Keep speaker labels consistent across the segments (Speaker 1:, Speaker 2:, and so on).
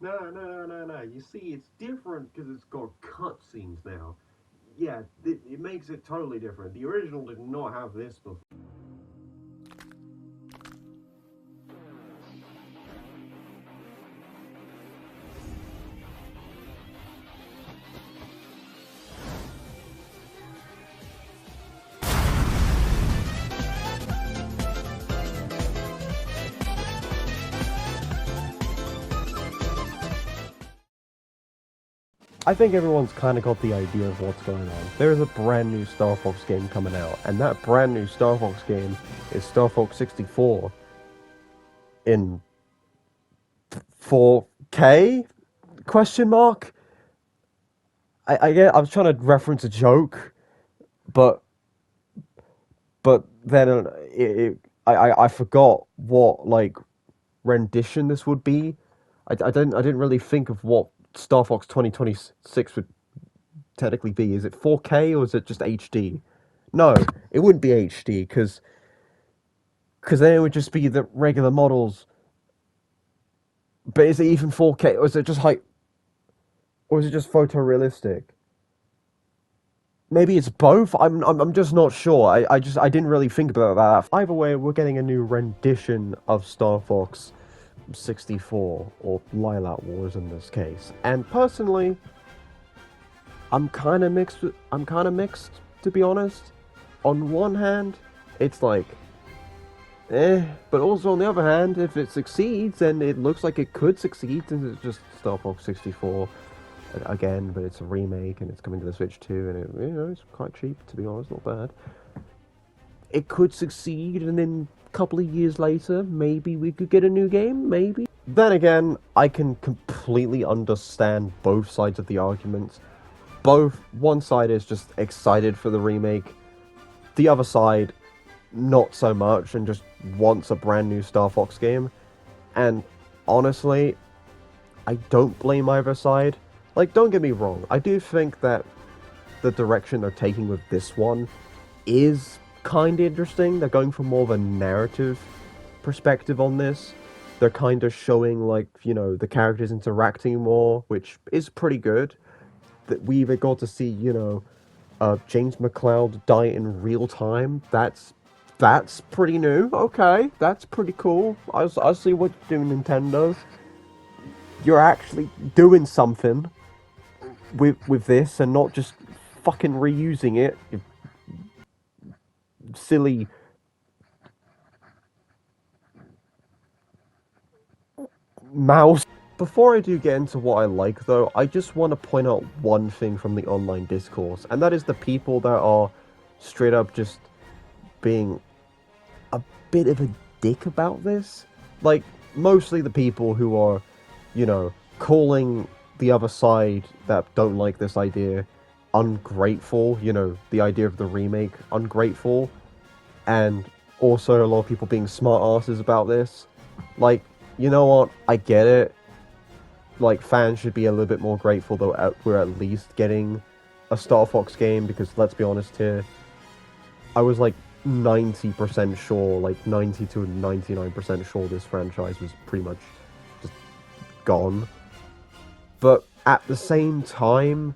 Speaker 1: No. You see, it's different because it's got cutscenes now. Yeah, it makes it totally different. The original did not have this before. I think everyone's kind of got the idea of what's going on. There's a brand new Star Fox game coming out, and that brand new Star Fox game is Star Fox 64 in 4K? Question mark? I was trying to reference a joke, but then I forgot what like rendition this would be. I didn't really think of what Star Fox 2026 would technically be. Is it 4K or is it just HD? No, it wouldn't be HD because then it would just be the regular models. But is it even 4K or is it just like or is it just photorealistic? Maybe it's both. I'm just not sure. I didn't really think about that. Either way, we're getting a new rendition of Star Fox 64 or Lylat Wars in this case. And personally, I'm kind of mixed. I'm kind of mixed, to be honest. On one hand, it's like, but also on the other hand, if it succeeds, and it looks like it could succeed, since it's just Star Fox 64 again, but it's a remake and it's coming to the Switch too, and it's quite cheap, to be honest, not bad. It could succeed, and then a couple of years later, maybe we could get a new game, maybe. Then again, I can completely understand both sides of the argument. One side is just excited for the remake, the other side, not so much, and just wants a brand new Star Fox game. And honestly, I don't blame either side. Like, don't get me wrong, I do think that the direction they're taking with this one is kind of interesting. They're going for more of a narrative perspective on this. They're kind of showing, like, the characters interacting more, which is pretty good. That we even got to see, James McCloud die in real time. That's pretty new. Okay, that's pretty cool. I see what you're doing, Nintendo. You're actually doing something with this and not just fucking reusing it. You silly mouse. Before I do get into what I like, though, I just want to point out one thing from the online discourse, and that is the people that are straight up just being a bit of a dick about this. Like, mostly the people who are, calling the other side that don't like this idea ungrateful, the idea of the remake ungrateful, and also a lot of people being smart asses about this. Like, you know what? I get it. Like, fans should be a little bit more grateful that we're at least getting a Star Fox game, because let's be honest here, I was like 90% sure, like 90 to 99% sure this franchise was pretty much just gone. But at the same time,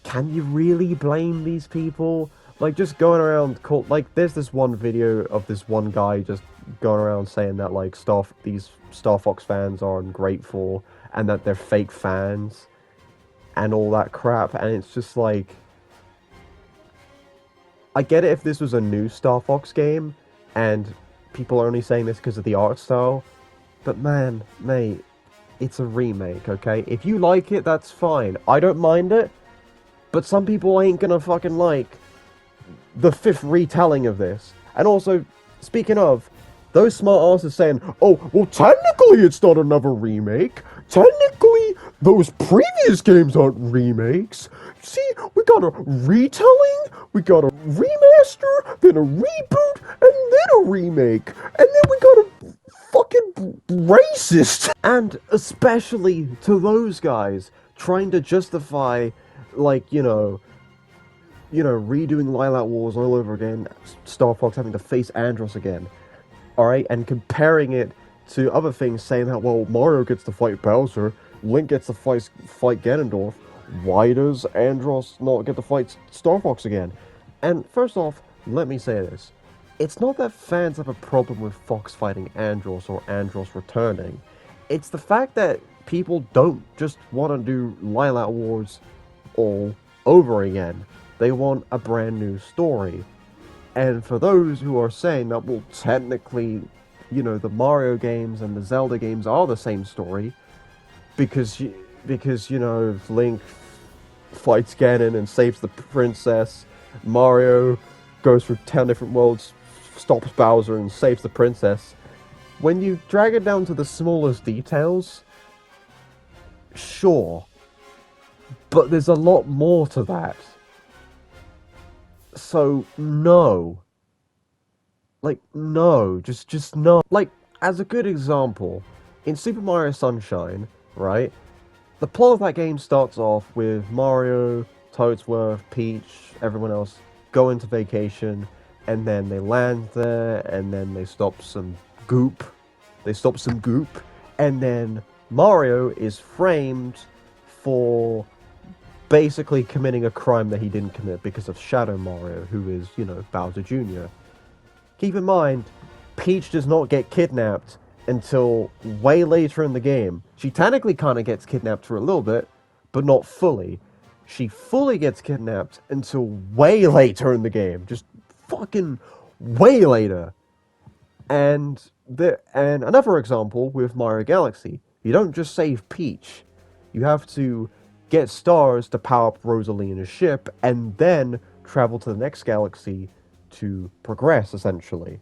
Speaker 1: can you really blame these people? Like, just going around, like, there's this one video of this one guy just going around saying that, like, these Star Fox fans are ungrateful, and that they're fake fans, and all that crap, and it's just like, I get it if this was a new Star Fox game, and people are only saying this because of the art style, but man, mate, it's a remake, okay? If you like it, that's fine. I don't mind it, but some people ain't gonna fucking like the fifth retelling of this. And also, speaking of, those smart asses saying, oh, well, technically it's not another remake. Technically, those previous games aren't remakes. See, we got a retelling, we got a remaster, then a reboot, and then a remake. And then we got a fucking racist. And especially to those guys trying to justify, like, redoing Lylat Wars all over again, Star Fox having to face Andros again, alright, and comparing it to other things, saying that, well, Mario gets to fight Bowser, Link gets to fight Ganondorf. Why does Andros not get to fight Star Fox again? And first off, let me say this. It's not that fans have a problem with Fox fighting Andros or Andros returning. It's the fact that people don't just want to do Lylat Wars all over again. They want a brand new story. And for those who are saying that, well, technically, the Mario games and the Zelda games are the same story, because Link fights Ganon and saves the princess, Mario goes through 10 different worlds, stops Bowser and saves the princess. When you drag it down to the smallest details, sure, but there's a lot more to that. So, no. No. Just no. As a good example, in Super Mario Sunshine, right? The plot of that game starts off with Mario, Toadsworth, Peach, everyone else go into vacation, and then they land there, and then they stop some goop. And then Mario is framed for basically committing a crime that he didn't commit because of Shadow Mario, who is, Bowser Jr. Keep in mind, Peach does not get kidnapped until way later in the game. She technically kind of gets kidnapped for a little bit, but not fully. She fully gets kidnapped until way later in the game. Just fucking way later. And another example with Mario Galaxy. You don't just save Peach. You have to get stars to power up Rosalina's ship, and then travel to the next galaxy to progress, essentially.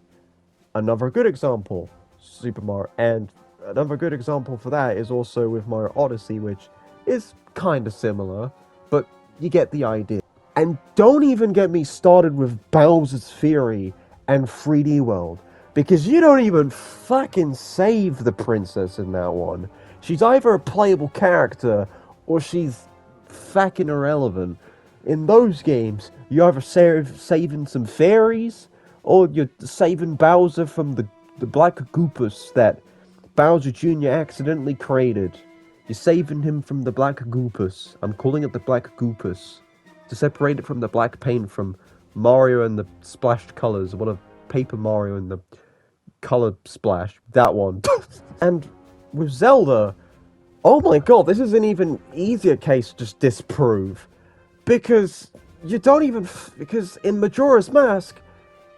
Speaker 1: Another good example, Super Mario, and another good example for that is also with Mario Odyssey, which is kind of similar, but you get the idea. And don't even get me started with Bowser's Fury and 3D World, because you don't even fucking save the princess in that one. She's either a playable character, or she's fucking irrelevant. In those games, you're either saving some fairies, or you're saving Bowser from the Black Goopus that Bowser Jr. accidentally created. You're saving him from the Black Goopus. I'm calling it the Black Goopus. To separate it from the black paint from Mario and the splashed colors. What a Paper Mario and the color splash. That one. And with Zelda, oh my god, this is an even easier case to just disprove. Because you don't even... Because in Majora's Mask,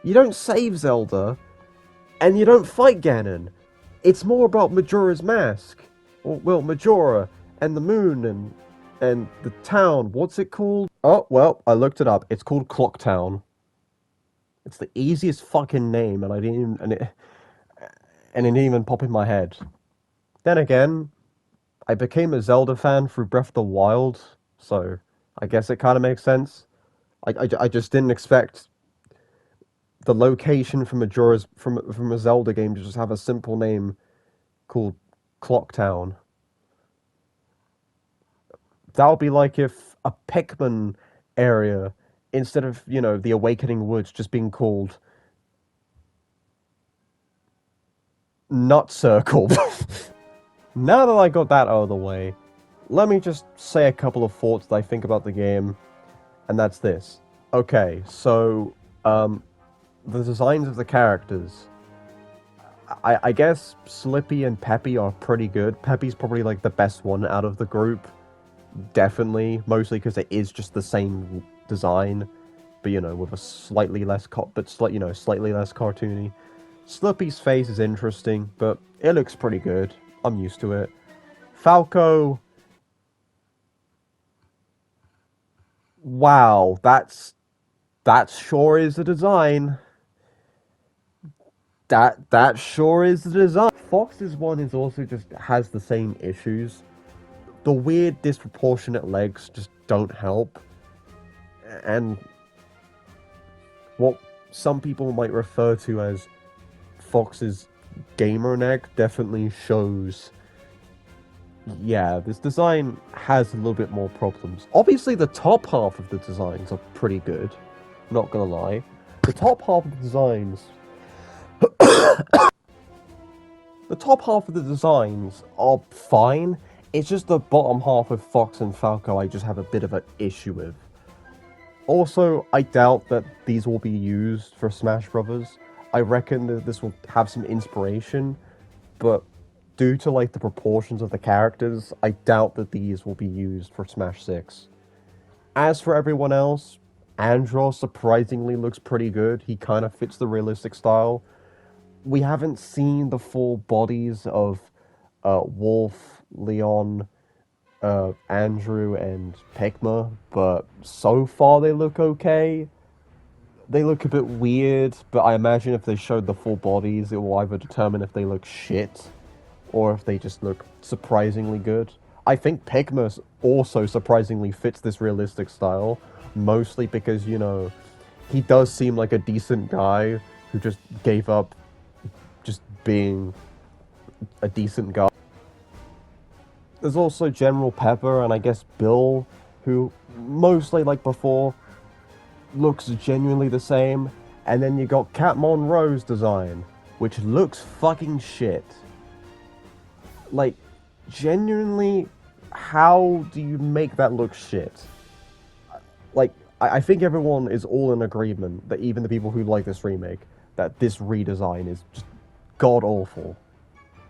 Speaker 1: you don't save Zelda, and you don't fight Ganon. It's more about Majora's Mask. Well, Majora, and the moon, and the town. What's it called? Oh, well, I looked it up. It's called Clock Town. It's the easiest fucking name, and it didn't even pop in my head. Then again, I became a Zelda fan through Breath of the Wild, so I guess it kind of makes sense. I just didn't expect the location from a Zelda game to just have a simple name called Clock Town. That would be like if a Pikmin area, instead of, the Awakening Woods, just being called Nut Circle. Now that I got that out of the way, let me just say a couple of thoughts that I think about the game, and that's this. Okay, so, the designs of the characters. I guess Slippy and Peppy are pretty good. Peppy's probably, the best one out of the group. Definitely, mostly because it is just the same design, but with a slightly less slightly less cartoony. Slippy's face is interesting, but it looks pretty good. I'm used to it. Falco, wow, that sure is the design. That sure is the design. Fox's one is also just has the same issues. The weird, disproportionate legs just don't help. And what some people might refer to as Fox's gamer neck definitely shows, yeah, this design has a little bit more problems. Obviously, the top half of the designs are pretty good. Not gonna lie. The top half of the designs... the top half of the designs are fine. It's just the bottom half with Fox and Falco I just have a bit of an issue with. Also, I doubt that these will be used for Smash Brothers. I reckon that this will have some inspiration, but due to like the proportions of the characters, I doubt that these will be used for Smash 6. As for everyone else, Andros surprisingly looks pretty good. He kind of fits the realistic style. We haven't seen the full bodies of Wolf, Leon, Andrew, and Pigma, but so far they look okay. They look a bit weird, but I imagine if they showed the full bodies, it will either determine if they look shit or if they just look surprisingly good. I think Pigma also surprisingly fits this realistic style, mostly because, you know, he does seem like a decent guy who just gave up just being a decent guy. There's also General Pepper and I guess Bill, who, mostly like before, looks genuinely the same. And then you got Cat Monroe's design, which looks fucking shit. Like, genuinely, how do you make that look shit? Like, I think everyone is all in agreement, that even the people who like this remake, that this redesign is just god-awful.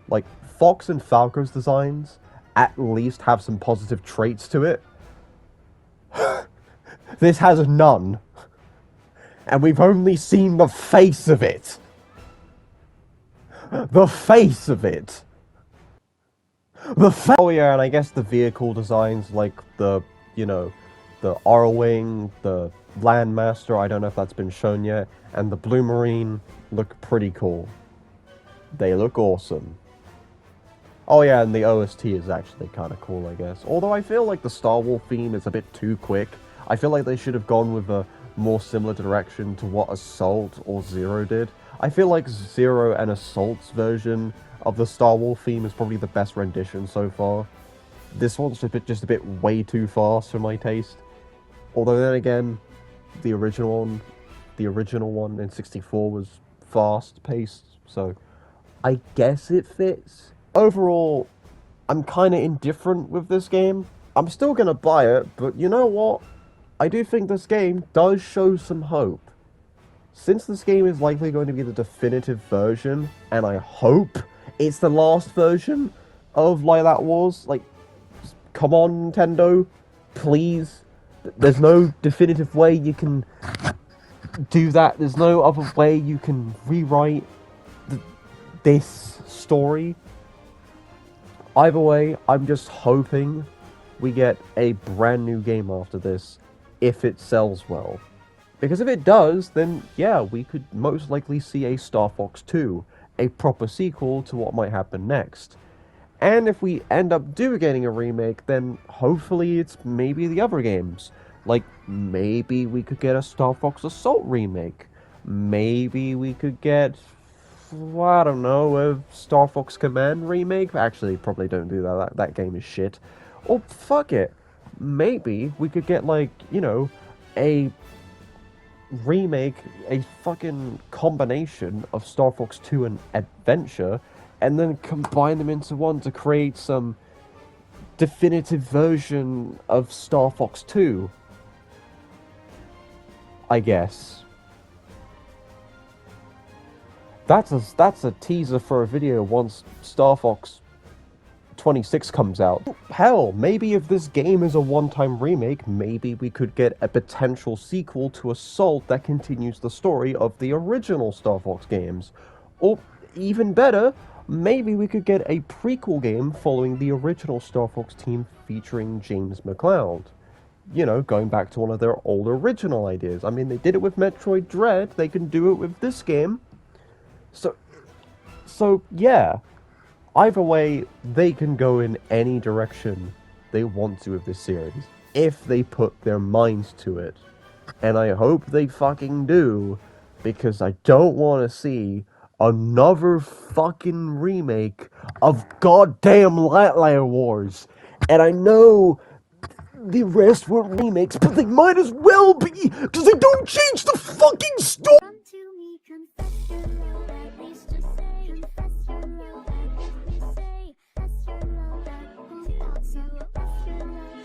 Speaker 1: Like, Fox and Falco's designs at least have some positive traits to it. This has none. And we've only seen the face of it. The face of it. Oh yeah, and I guess the vehicle designs, like the, you know, the R-Wing, the Landmaster, I don't know if that's been shown yet, and the Blue Marine look pretty cool. They look awesome. Oh yeah, and the OST is actually kind of cool, I guess. Although I feel like the Star Wars theme is a bit too quick. I feel like they should have gone with a more similar direction to what Assault or Zero did. I feel like Zero and Assault's version of the Star Wars theme is probably the best rendition so far. This one's just a bit way too fast for my taste. Although then again, the original one in 64 was fast paced, so I guess it fits. Overall, I'm kind of indifferent with this game. I'm still gonna buy it, but you know what? I do think this game does show some hope. Since this game is likely going to be the definitive version, and I hope it's the last version of Lylat Wars, like, come on, Nintendo, please. There's no definitive way you can do that. There's no other way you can rewrite this story. Either way, I'm just hoping we get a brand new game after this, if it sells well. Because if it does, then yeah, we could most likely see a Star Fox 2, a proper sequel to what might happen next. And if we end up getting a remake, then hopefully it's maybe the other games. Like, maybe we could get a Star Fox Assault remake. Maybe we could get, I don't know, a Star Fox Command remake. Actually, probably don't do that. That game is shit. Or fuck it. Maybe we could get, like, you know, a remake, a fucking combination of Star Fox 2 and Adventure, and then combine them into one to create some definitive version of Star Fox 2. I guess. That's a teaser for a video once Star Fox 26 comes out. Hell, maybe if this game is a one-time remake, maybe we could get a potential sequel to Assault that continues the story of the original Star Fox games. Or, even better, maybe we could get a prequel game following the original Star Fox team featuring James McCloud. You know, going back to one of their old original ideas. I mean, they did it with Metroid Dread, they can do it with this game. So yeah. Either way, they can go in any direction they want to with this series, if they put their minds to it. And I hope they fucking do, because I don't want to see another fucking remake of goddamn Lylat Wars. And I know the rest were remakes, but they might as well be, because they don't change the fucking story!
Speaker 2: Come to me, confess your love, at least to say, confess your love, at least to say, confess your love, So let's do